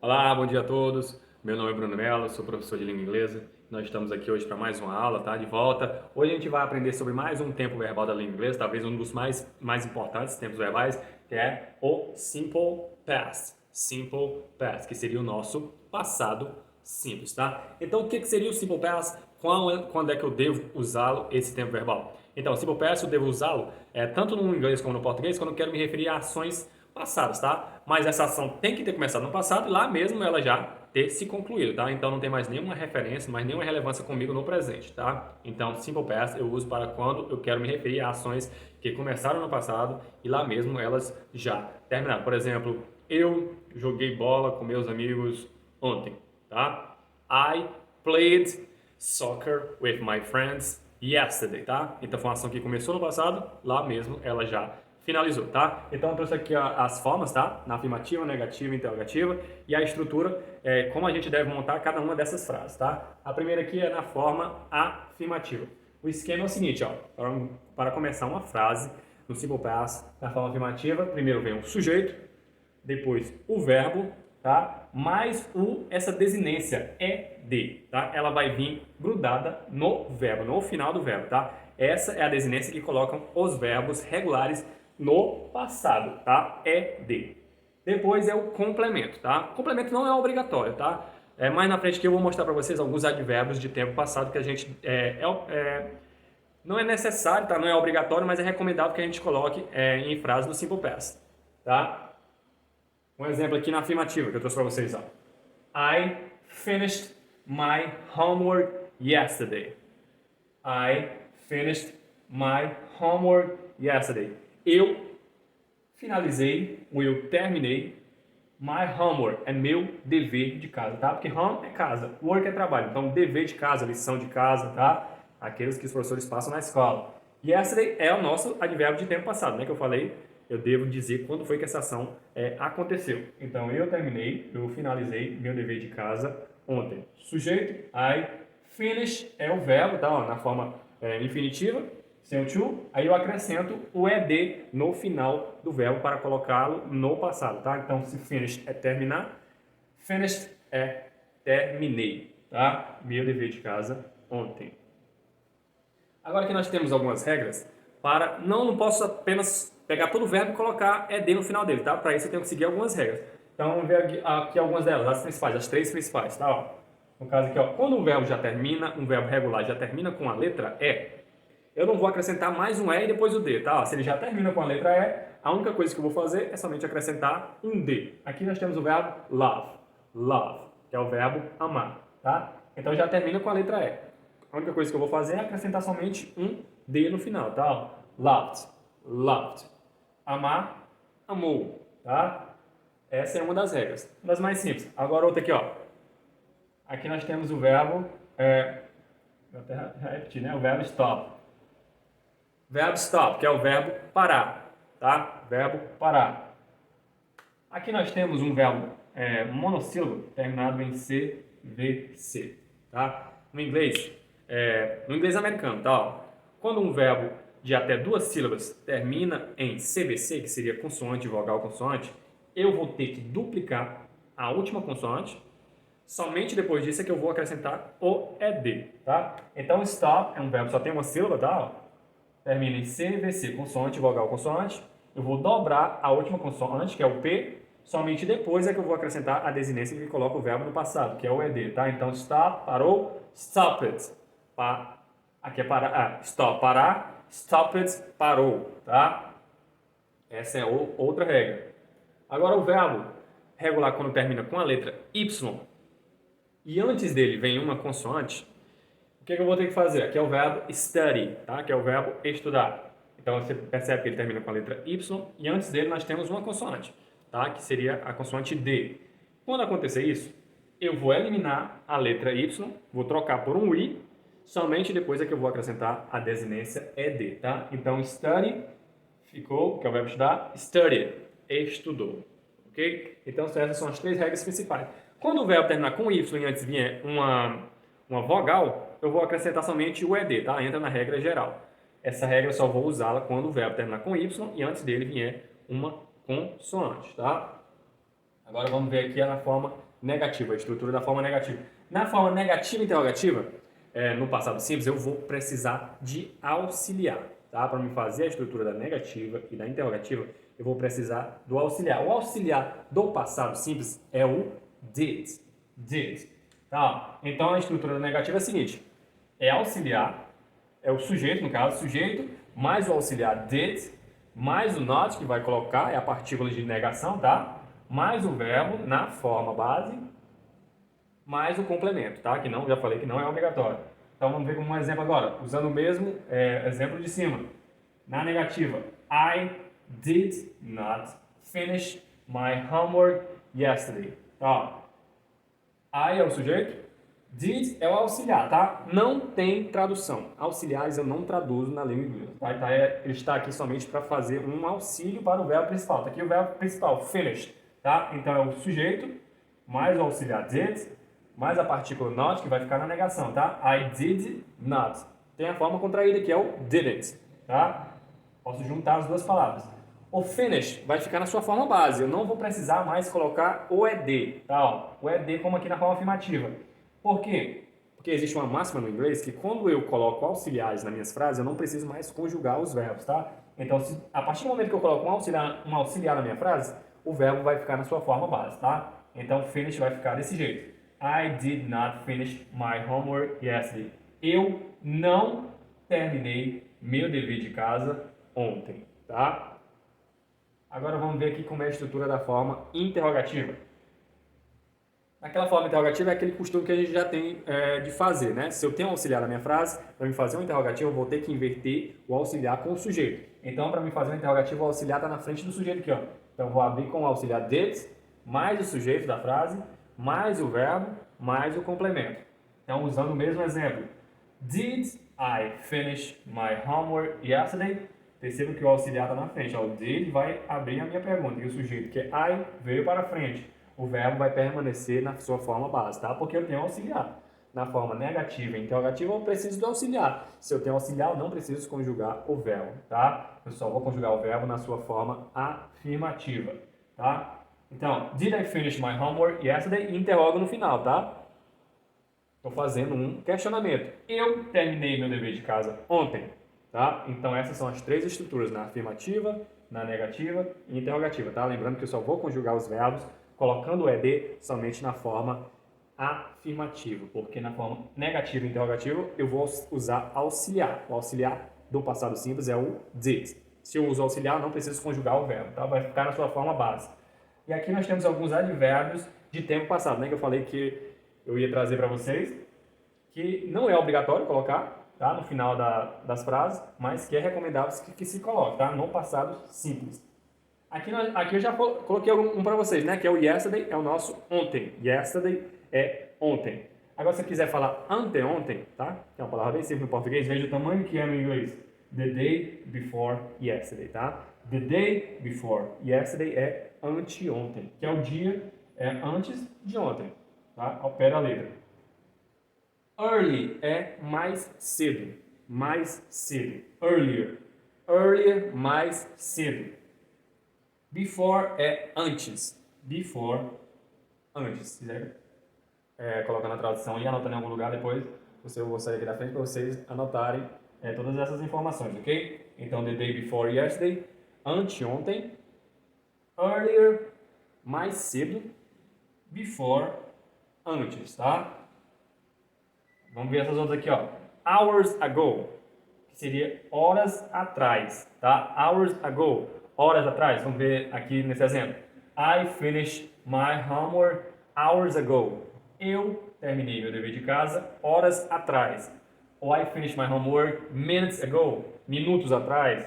Olá, bom dia a todos. Meu nome é Bruno Mello, sou professor de língua inglesa. Nós estamos aqui hoje para mais uma aula, tá? De volta. Hoje a gente vai aprender sobre mais um tempo verbal da língua inglesa, talvez um dos mais importantes tempos verbais, que é o simple past. Simple past, que seria o nosso passado simples, tá? Então, o que seria o simple past? Quando é que eu devo usá-lo, esse tempo verbal? Então, o simple past eu devo usá-lo tanto no inglês como no português, quando eu quero me referir a ações passadas, tá? Mas essa ação tem que ter começado no passado e lá mesmo ela já ter se concluído, tá? Então não tem mais nenhuma referência, mais nenhuma relevância comigo no presente, tá? Então simple past eu uso para quando eu quero me referir a ações que começaram no passado e lá mesmo elas já terminaram. Por exemplo, eu joguei bola com meus amigos ontem, tá? I played soccer with my friends yesterday, tá? Então foi uma ação que começou no passado, lá mesmo ela já finalizou, tá? Então eu trouxe aqui as formas, tá? Na afirmativa, negativa, interrogativa e a estrutura, como a gente deve montar cada uma dessas frases, tá? A primeira aqui é na forma afirmativa. O esquema é o seguinte, ó, para começar uma frase no simple past, na forma afirmativa, primeiro vem o sujeito, depois o verbo, tá? Mais essa desinência é de, tá? Ela vai vir grudada no verbo, no final do verbo, tá? Essa é a desinência que colocam os verbos regulares no passado, tá? É de. Depois é o complemento, tá? Complemento não é obrigatório, tá? Mais na frente que eu vou mostrar para vocês alguns advérbios de tempo passado que a gente não é necessário, tá? Não é obrigatório, mas é recomendável que a gente coloque em frases do simple past, tá? Um exemplo aqui na afirmativa que eu trouxe para vocês, ó. I finished my homework yesterday. I finished my homework yesterday. Eu finalizei, ou eu terminei, my homework, é meu dever de casa, tá? Porque home é casa, work é trabalho. Então, dever de casa, lição de casa, tá? Aqueles que os professores passam na escola. Yesterday é o nosso advérbio de tempo passado, né? Que eu falei, eu devo dizer quando foi que essa ação aconteceu. Então, eu terminei, eu finalizei meu dever de casa ontem. Sujeito, I finish é o verbo, tá? Ó, na forma infinitiva, sem o to, aí eu acrescento o ed no final do verbo para colocá-lo no passado, tá? Então, se finish é terminar, finished é terminei, tá? Meu dever de casa ontem. Agora que nós temos algumas regras, para não posso apenas pegar todo o verbo e colocar ed no final dele, tá? Para isso eu tenho que seguir algumas regras. Então, vamos ver aqui algumas delas, as principais, as três principais, tá? Ó. No caso aqui, ó, quando um verbo já termina, um verbo regular já termina com a letra E, eu não vou acrescentar mais um E e depois o D, tá? Ó, se ele já termina com a letra E, a única coisa que eu vou fazer é somente acrescentar um D. Aqui nós temos o verbo love, love, que é o verbo amar, tá? Então já termina com a letra E. A única coisa que eu vou fazer é acrescentar somente um D no final, tá? Ó, loved, loved. Amar, amou, tá? Essa é uma das regras, uma das mais simples. Agora outra aqui, ó. Aqui nós temos o verbo, vou até repetir, né? O verbo stop. Verbo stop, que é o verbo parar, tá? Verbo parar. Aqui nós temos um verbo monossílabo terminado em CVC, tá? No inglês americano, tá? Ó, quando um verbo de até duas sílabas termina em CVC, que seria consoante, vogal, consoante, eu vou ter que duplicar a última consoante. Somente depois disso é que eu vou acrescentar o ED, tá? Então, stop é um verbo que só tem uma sílaba, tá? Termina em CVC, consoante, vogal, consoante. Eu vou dobrar a última consoante, que é o P. Somente depois é que eu vou acrescentar a desinência que coloca o verbo no passado, que é o ED, tá? Então, stop, parou, stopped. Aqui é parar, stop, parar, stopped, parou, tá? Essa é outra regra. Agora, o verbo regular, quando termina com a letra Y, e antes dele vem uma consoante, o que eu vou ter que fazer? Aqui é o verbo study, tá? Que é o verbo estudar. Então você percebe que ele termina com a letra Y e antes dele nós temos uma consoante, tá? Que seria a consoante D. Quando acontecer isso, eu vou eliminar a letra Y, vou trocar por um I, somente depois é que eu vou acrescentar a desinência ED, tá? Então study ficou, que é o verbo estudar, studied, estudou, ok? Então essas são as três regras principais. Quando o verbo terminar com Y e antes vier uma vogal, eu vou acrescentar somente o ED, tá? Entra na regra geral. Essa regra eu só vou usá-la quando o verbo terminar com Y e antes dele vier uma consoante, tá? Agora vamos ver aqui na forma negativa, a estrutura da forma negativa. Na forma negativa interrogativa, no passado simples, eu vou precisar de auxiliar. Tá? Para me fazer a estrutura da negativa e da interrogativa, eu vou precisar do auxiliar. O auxiliar do passado simples é o did. Did. Tá? Então a estrutura da negativa é a seguinte: é auxiliar, é o sujeito, no caso, sujeito, mais o auxiliar did, mais o not, que vai colocar, é a partícula de negação, tá? Mais o verbo na forma base, mais o complemento, tá? Que não, já falei que não é obrigatório. Então vamos ver como um exemplo agora, usando o mesmo exemplo de cima. Na negativa, I did not finish my homework yesterday. Tá? I é o sujeito, did é o auxiliar, tá? Não tem tradução. Auxiliares eu não traduzo na língua inglesa. Tá? Ele está aqui somente para fazer um auxílio para o verbo principal. Tá aqui o verbo principal, finished. Tá? Então é o sujeito, mais o auxiliar did, mais a partícula not, que vai ficar na negação, tá? I did not. Tem a forma contraída, que é o didn't, tá? Posso juntar as duas palavras. O finish vai ficar na sua forma base. Eu não vou precisar mais colocar o ed, tá? Ó, o ed como aqui na forma afirmativa. Por quê? Porque existe uma máxima no inglês que quando eu coloco auxiliares nas minhas frases, eu não preciso mais conjugar os verbos, tá? Então, a partir do momento que eu coloco um auxiliar na minha frase, o verbo vai ficar na sua forma base, tá? Então, finish vai ficar desse jeito. I did not finish my homework yesterday. Eu não terminei meu dever de casa ontem, tá? Agora vamos ver aqui como é a estrutura da forma interrogativa. Aquela forma interrogativa é aquele costume que a gente já tem de fazer, né? Se eu tenho um auxiliar na minha frase, para me fazer um interrogativo, eu vou ter que inverter o auxiliar com o sujeito. Então, para me fazer um interrogativo, o auxiliar está na frente do sujeito aqui, ó. Então, eu vou abrir com o auxiliar did, mais o sujeito da frase, mais o verbo, mais o complemento. Então, usando o mesmo exemplo. Did I finish my homework yesterday? Perceba que o auxiliar está na frente. O did vai abrir a minha pergunta. E o sujeito, que é I, veio para frente. O verbo vai permanecer na sua forma base, tá? Porque eu tenho auxiliar. Na forma negativa e interrogativa, eu preciso do auxiliar. Se eu tenho auxiliar, eu não preciso conjugar o verbo, tá? Eu só vou conjugar o verbo na sua forma afirmativa, tá? Então, did I finish my homework yesterday? E interrogo no final, tá? Estou fazendo um questionamento. Eu terminei meu dever de casa ontem, tá? Então, essas são as três estruturas, na afirmativa, na negativa e interrogativa, tá? Lembrando que eu só vou conjugar os verbos colocando o ed somente na forma afirmativa, porque na forma negativa e interrogativa eu vou usar auxiliar. O auxiliar do passado simples é o did. Se eu uso auxiliar, não preciso conjugar o verbo, tá? Vai ficar na sua forma base. E aqui nós temos alguns advérbios de tempo passado, né? Que eu falei que eu ia trazer para vocês, que não é obrigatório colocar, tá? No final das frases, mas que é recomendável que se coloque, tá? No passado simples. Aqui eu já coloquei um para vocês, né? Que é o yesterday, é o nosso ontem. Yesterday é ontem. Agora, se você quiser falar anteontem, tá? Que é uma palavra bem simples no português, veja o tamanho que é no inglês. The day before yesterday, tá? The day before yesterday é anteontem, que é o dia antes de ontem, tá? Ao pé da letra. Early é mais cedo, mais cedo. Earlier, earlier, mais cedo. Before é antes. Before, antes. Se quiser colocar na tradução e anotar em algum lugar depois, eu vou sair aqui da frente para vocês anotarem todas essas informações, ok? Então, the day before yesterday, anteontem. Earlier, mais cedo. Before, antes, tá? Vamos ver essas outras aqui, ó. Hours ago, que seria horas atrás, tá? Hours ago. Horas atrás, vamos ver aqui nesse exemplo. I finished my homework hours ago. Eu terminei meu dever de casa horas atrás. Ou I finished my homework minutes ago. Minutos atrás.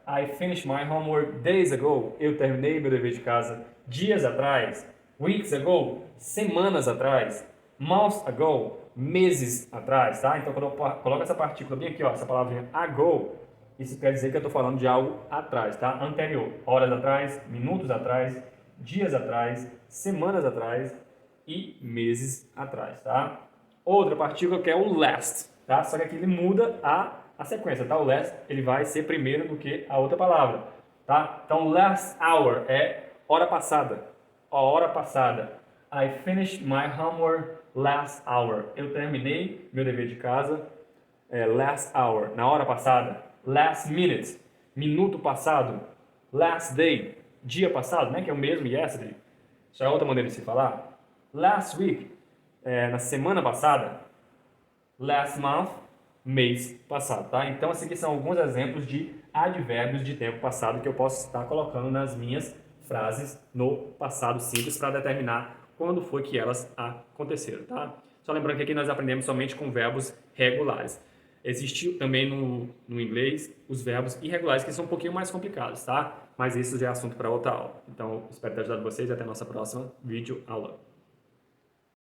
I finished my homework days ago. Eu terminei meu dever de casa dias atrás. Weeks ago. Semanas atrás. Months ago. Meses atrás, tá? Então, quando eu coloco essa partícula bem aqui, ó, essa palavrinha ago, isso quer dizer que eu estou falando de algo atrás, tá? Anterior. Horas atrás, minutos atrás, dias atrás, semanas atrás e meses atrás, tá? Outra partícula que é o last, tá? Só que aqui ele muda a sequência, tá? O last, ele vai ser primeiro do que a outra palavra, tá? Então, last hour é hora passada. a hora passada. I finished my homework last hour. Eu terminei meu dever de casa last hour, na hora passada. Last minute, minuto passado. Last day, dia passado, né? Que é o mesmo yesterday. Isso é outra maneira de se falar. Last week, na semana passada. Last month, mês passado, tá? Então, esses aqui são alguns exemplos de advérbios de tempo passado que eu posso estar colocando nas minhas frases no passado simples para determinar quando foi que elas aconteceram, tá? Só lembrando que aqui nós aprendemos somente com verbos regulares. Existe também no inglês os verbos irregulares, que são um pouquinho mais complicados, tá? Mas isso já é assunto para outra aula. Então, espero ter ajudado vocês e até a nossa próxima vídeo aula.